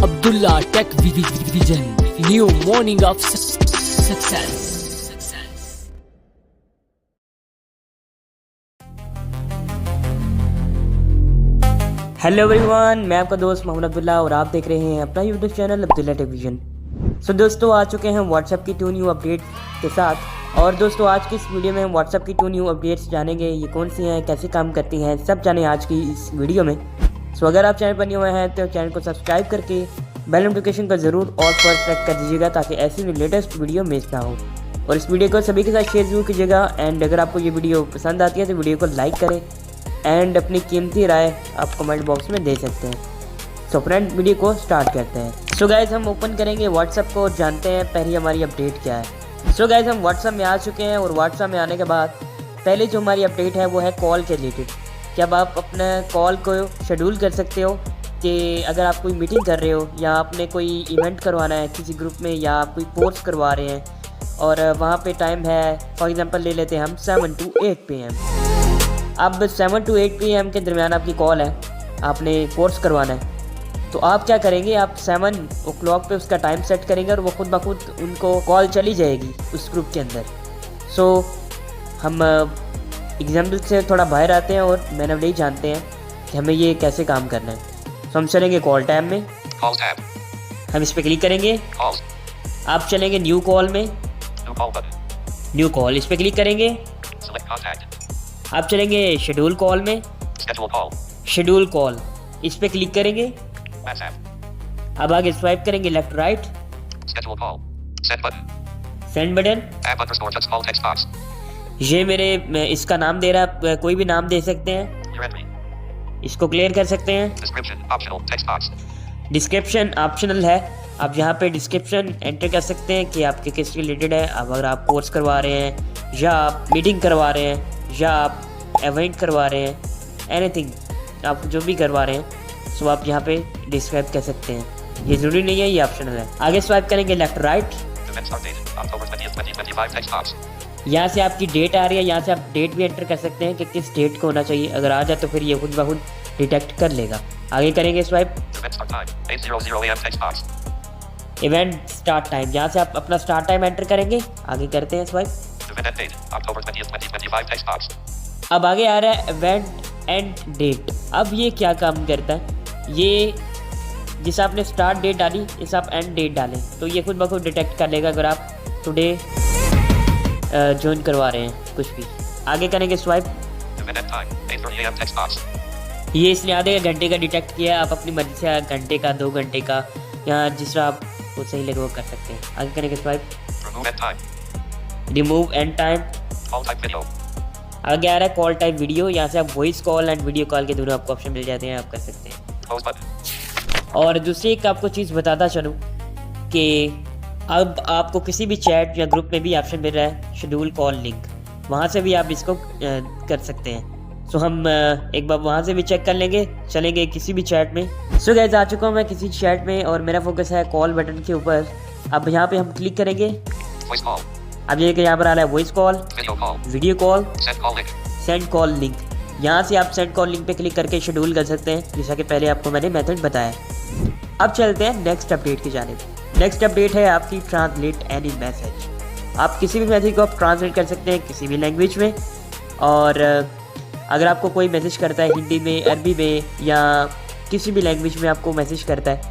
Abdullah Tech Vision, new morning of success. Hello everyone, मैं आपका दोस्त मोहम्मद अब्दुल्ला और आप देख रहे हैं अपना YouTube channel Abdullah Tech Vision. So दोस्तों, आ चुके हैं व्हाट्सएप की 2 न्यू अपडेट के साथ। और दोस्तों, आज की इस वीडियो में हम व्हाट्सएप की 2 न्यू अपडेट्स जानेंगे। ये कौन सी हैं, कैसे काम करती हैं, सब जाने आज की इस वीडियो में। सो अगर आप चैनल पर नए हुए हैं तो चैनल को सब्सक्राइब करके बेल नोटिफिकेशन को ज़रूर ऑल पर सेट कर दीजिएगा ताकि ऐसी लेटेस्ट वीडियो मिस ना हो। और इस वीडियो को सभी के साथ शेयर जरूर कीजिएगा। एंड अगर आपको ये वीडियो पसंद आती है तो वीडियो को लाइक करें एंड अपनी कीमती राय आप कमेंट बॉक्स में दे सकते हैं। सो फ्रेंड, वीडियो को स्टार्ट करते हैं। सो गाइज, हम ओपन करेंगे व्हाट्सएप को और जानते हैं पहली हमारी अपडेट क्या है। सो गाइज, हम व्हाट्सएप में आ चुके हैं और व्हाट्सएप में आने के बाद पहले जो हमारी अपडेट है वो है कॉल के रिलेटेड। कि अब आप अपने कॉल को शेड्यूल कर सकते हो कि अगर आप कोई मीटिंग कर रहे हो या आपने कोई इवेंट करवाना है किसी ग्रुप में या आप कोई कोर्स करवा रहे हैं और वहाँ पे टाइम है, फॉर एग्जांपल ले लेते हैं हम 7 to 8 PM। अब 7 to 8 PM के दरमियान आपकी कॉल है, आपने कोर्स करवाना है, तो आप क्या करेंगे, आप 7 o'clock पे उसका टाइम सेट करेंगे और वो खुद ब खुद उनको कॉल चली जाएगी उस ग्रुप के अंदर। सो हम एग्जाम्पल से थोड़ा बाहर आते हैं और मैनुअली जानते हैं कि हमें ये कैसे काम करना है। तो हम चलेंगे कॉल टैब में, हम इस पर क्लिक करेंगे। आप चलेंगे न्यू कॉल में, न्यू कॉल इस पर क्लिक करेंगे। आप चलेंगे शेड्यूल कॉल में, शेड्यूल कॉल इस पे क्लिक करेंगे। अब आगे स्वाइप करेंगे लेफ्ट राइट, सेंड बटन। ये मेरे इसका नाम दे रहा है, कोई भी नाम दे सकते हैं, इसको क्लियर कर सकते हैं। डिस्क्रिप्शन ऑप्शनल है, आप यहाँ पे डिस्क्रिप्शन एंटर कर सकते हैं कि आपके किस रिलेटेड है। अब अगर आप कोर्स करवा रहे हैं या आप मीटिंग करवा रहे हैं या आप इवेंट करवा रहे हैं, एनीथिंग आप जो भी करवा रहे हैं, सो आप यहाँ पे डिस्क्राइब कर सकते हैं। ये ज़रूरी नहीं है, ये ऑप्शनल है। आगे स्वाइप करेंगे लेफ्ट राइट, यहाँ से आपकी डेट आ रही है, यहाँ से आप डेट भी एंटर कर सकते हैं कि किस डेट को होना चाहिए। अगर आ जाए तो फिर ये खुद ब खुद डिटेक्ट कर लेगा। आगे करेंगे स्वाइप, इवेंट स्टार्ट टाइम, यहाँ से आप अपना स्टार्ट टाइम एंटर करेंगे। आगे करते हैं स्वाइप। अब आगे आ रहा है इवेंट एंड डेट। अब ये क्या काम करता है, ये जिस आपने स्टार्ट डेट डाली इस आप एंड डेट डालें तो ये खुद ब खुद डिटेक्ट कर लेगा अगर आप टुडे ज्वाइन करवा रहे हैं कुछ भी। आगे करेंगे स्वाइप, ये इसने आधे घंटे का डिटेक्ट किया। आप अपनी मर्जी से घंटे का, 2 घंटे का, या जिस तरह आपको सही लगे वो कर सकते हैं। आगे करेंगे स्वाइप, रिमूव एंड टाइम। आगे आ रहा है कॉल टाइप वीडियो, यहाँ से आप voice call and video call के दोनों आपको ऑप्शन मिल जाते हैं, आप कर सकते हैं। और दूसरी एक आपको चीज़ बताता चलूँ कि अब आपको किसी भी चैट या ग्रुप में भी ऑप्शन मिल रहा है शेड्यूल कॉल लिंक, वहाँ से भी आप इसको कर सकते हैं। सो हम एक बार वहाँ से भी चेक कर लेंगे। चलेंगे किसी भी चैट में। सो गाइस, आ चुका हूँ मैं किसी चैट में और मेरा फोकस है कॉल बटन के ऊपर। अब यहाँ पे हम क्लिक करेंगे। अब ये कि यहाँ पर आ रहा है voice call, video call, send call link. यहाँ से आप सेंड कॉल लिंक पे क्लिक करके शेड्यूल कर सकते हैं, जैसा कि पहले आपको मैंने मेथड बताया। अब चलते हैं नेक्स्ट अपडेट की जानिब। नेक्स्ट अपडेट है आपकी ट्रांसलेट एनी मैसेज। आप किसी भी मैसेज को आप ट्रांसलेट कर सकते हैं किसी भी लैंग्वेज में। और अगर आपको कोई मैसेज करता है हिंदी में, अरबी में या किसी भी लैंग्वेज में आपको मैसेज करता है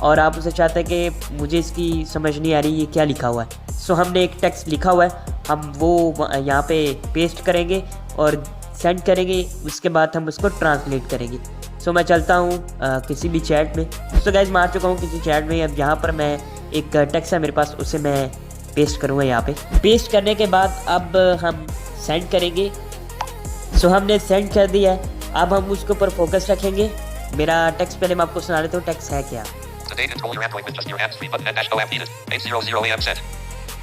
और आप उसे चाहते हैं कि मुझे इसकी समझ नहीं आ रही ये क्या लिखा हुआ है, सो हमने एक टेक्स्ट लिखा हुआ है, हम वो यहाँ पे पेस्ट करेंगे और सेंड करेंगे। उसके बाद हम उसको ट्रांसलेट करेंगे। सो मैं चलता हूँ किसी भी चैट में। सो गाइस, मैं आ चुका हूँ किसी चैट में। अब यहाँ पर मैं एक टेक्स्ट है मेरे पास, उसे मैं पेस्ट करूँगा यहाँ पे। पेस्ट करने के बाद अब हम सेंड करेंगे। सो हमने सेंड कर दिया है। अब हम उसके ऊपर फोकस रखेंगे। मेरा टेक्स्ट पहले मैं आपको सुना देता हूँ, टेक्स्ट है क्या।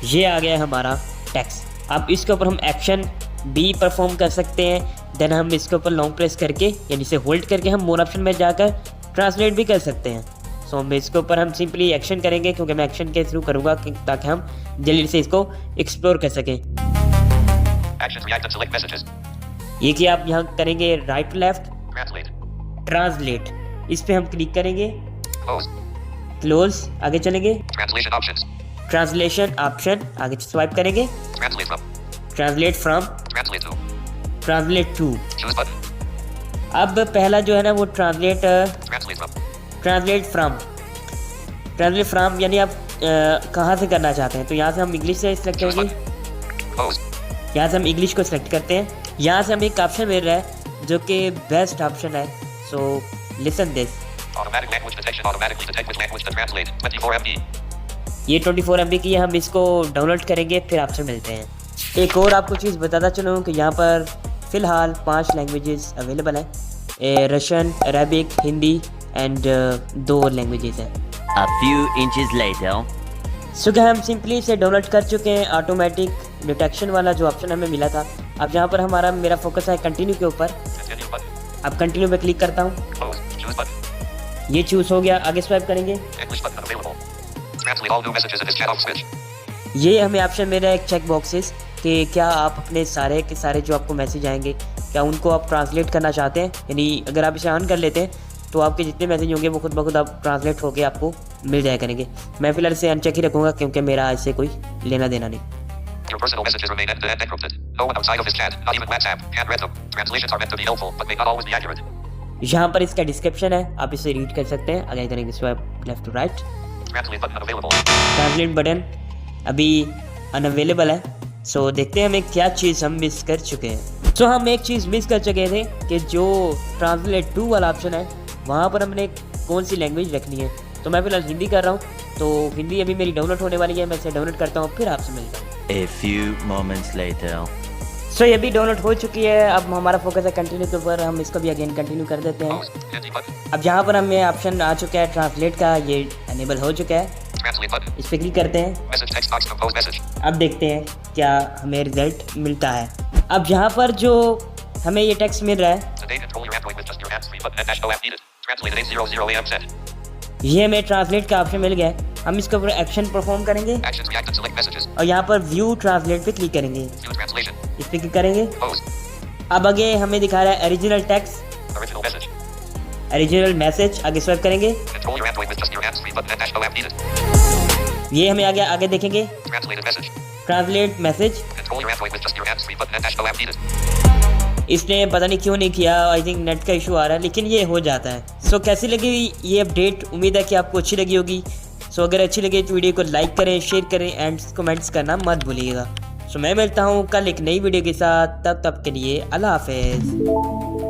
ये आ गया हमारा टेक्स्ट। अब इसके ऊपर हम एक्शन भी परफॉर्म कर सकते हैं। देन हम इसके ऊपर लॉन्ग प्रेस करके यानी से होल्ड करके हम मोर ऑप्शन में जाकर ट्रांसलेट भी कर सकते हैं। सो हम इसके ऊपर हम सिंपली एक्शन करेंगे, क्योंकि मैं एक्शन के थ्रू करूँगा ताकि हम जल्दी से इसको एक्सप्लोर कर सकें। ये कि आप यहाँ करेंगे राइट टू लेफ्ट ट्रांसलेट, इस पे हम क्लिक करेंगे। क्लोज, आगे चलेंगे। Translation options. ट्रांसलेशन ऑप्शन, आगे स्वाइप करेंगे। Translate from. Translate from, Translate to. Translate to. Choose button. अब पहला जो है ना वो ट्रांसलेट Translate from. फ्रॉम यानी आप कहाँ से करना चाहते हैं। तो यहाँ से हम इंग्लिश से सिलेक्ट Choose करेंगे। button. Close. यहाँ से हम इंग्लिश को सिलेक्ट करते हैं। यहाँ से हमें एक ऑप्शन मिल रहा है जो कि बेस्ट ऑप्शन है। So listen this. Automatic language detection. Automatically detect which language to translate. 24 MB. ये 24 MB की है, हम इसको डाउनलोड करेंगे फिर आपसे मिलते हैं। एक और आपको चीज़ बताता चलूँ कि यहाँ पर फ़िलहाल 5 लैंग्वेजेस अवेलेबल हैं, रशियन, अरबिक, हिंदी एंड 2 और लैंग्वेजेस हैं। A few inches later. सो क्या हम सिंपली इसे डाउनलोड कर चुके हैं। ऑटोमेटिक डिटेक्शन वाला जो ऑप्शन हमें मिला था, अब यहाँ पर मेरा फोकस है कंटिन्यू के ऊपर। Continue button. अब कंटिन्यू पे क्लिक करता हूँ, Close. Choose button. ये चूज़ हो गया। आगे स्वाइप करेंगे। English button unavailable. Translate all new messages in this chat off switch. ये हमें ऑप्शन मिल रहा है एक चेक बॉक्सेस कि क्या आप अपने सारे के सारे जो आपको मैसेज आएंगे क्या उनको आप ट्रांसलेट करना चाहते हैं। यानी अगर आप इसे ऑन कर लेते हैं तो आपके जितने मैसेज होंगे वो खुद ब खुद आप ट्रांसलेट होकर आपको मिल जाया करेंगे। मैं फिलहाल इसे अनचेक ही रखूँगा क्योंकि मेरा इससे कोई लेना देना नहीं। Your personal messages remain end-to-end encrypted. No one outside of this chat, not even WhatsApp, can read them. Translations are meant to be helpful, but may not always be accurate. यहाँ पर इसका डिस्क्रिप्शन है, आप इसे read कर सकते हैं। आगे करेंगे swipe left to right. Translate button unavailable. Translate button अभी अनअवेलेबल है। सो देखते हैं हमें क्या चीज़ हम मिस कर चुके हैं। सो हम एक चीज़ मिस कर चुके थे कि जो ट्रांसलेट टू वाला ऑप्शन है वहाँ पर हमने कौन सी लैंग्वेज रखनी है। तो मैं फिलहाल हिंदी कर रहा हूँ, तो हिंदी अभी मेरी डाउनलोड होने वाली है। मैं इसे डाउनलोड करता हूँ फिर आपसे मिलता हूँ। A few moments later. सो ये भी डाउनलोड हो चुकी है। अब हमारा फोकस है कंटिन्यू के ऊपर, हम इसको भी अगेन कंटिन्यू कर देते हैं। Close. Hindi button. अब यहाँ पर हमें ऑप्शन आ चुका है ट्रांसलेट का, ये अनेबल हो चुका है। Translate button. इस पर क्लिक करते हैं। Message text box compose message. अब देखते हैं क्या हमें रिजल्ट मिलता है। अब यहाँ पर जो हमें ये टेक्स्ट मिल रहा है Today control your Android with just your hands-free button and -no app needed. Translate at 8:00 AM set. ये हमें ट्रांसलेट का ऑप्शन मिल गया है। हम इसके ऊपर एक्शन परफॉर्म करेंगे Actions react and select messages. और यहाँ पर व्यू ट्रांसलेट पे क्लिक करेंगे। View translation. इस पर क्लिक करेंगे। Close. अब आगे हमें दिखा रहा है original text, Original message. Original message. आगे स्वाइप करेंगे, Control your Android with just your hands-free button and -no app needed. ये हमें आगे देखेंगे Translated message. Translate message. Control your Android with just your hands-free button and -no app needed. इसने पता नहीं क्यों नहीं किया, आई थिंक नेट का इशू आ रहा है, लेकिन ये हो जाता है। सो कैसी लगी ये अपडेट, उम्मीद है कि आपको अच्छी लगी होगी। सो अगर अच्छी लगे तो वीडियो को लाइक करें, शेयर करें एंड कमेंट्स करना मत भूलिएगा। सो मैं मिलता हूँ कल एक नई वीडियो के साथ, तब के लिए अल्लाह हाफिज़।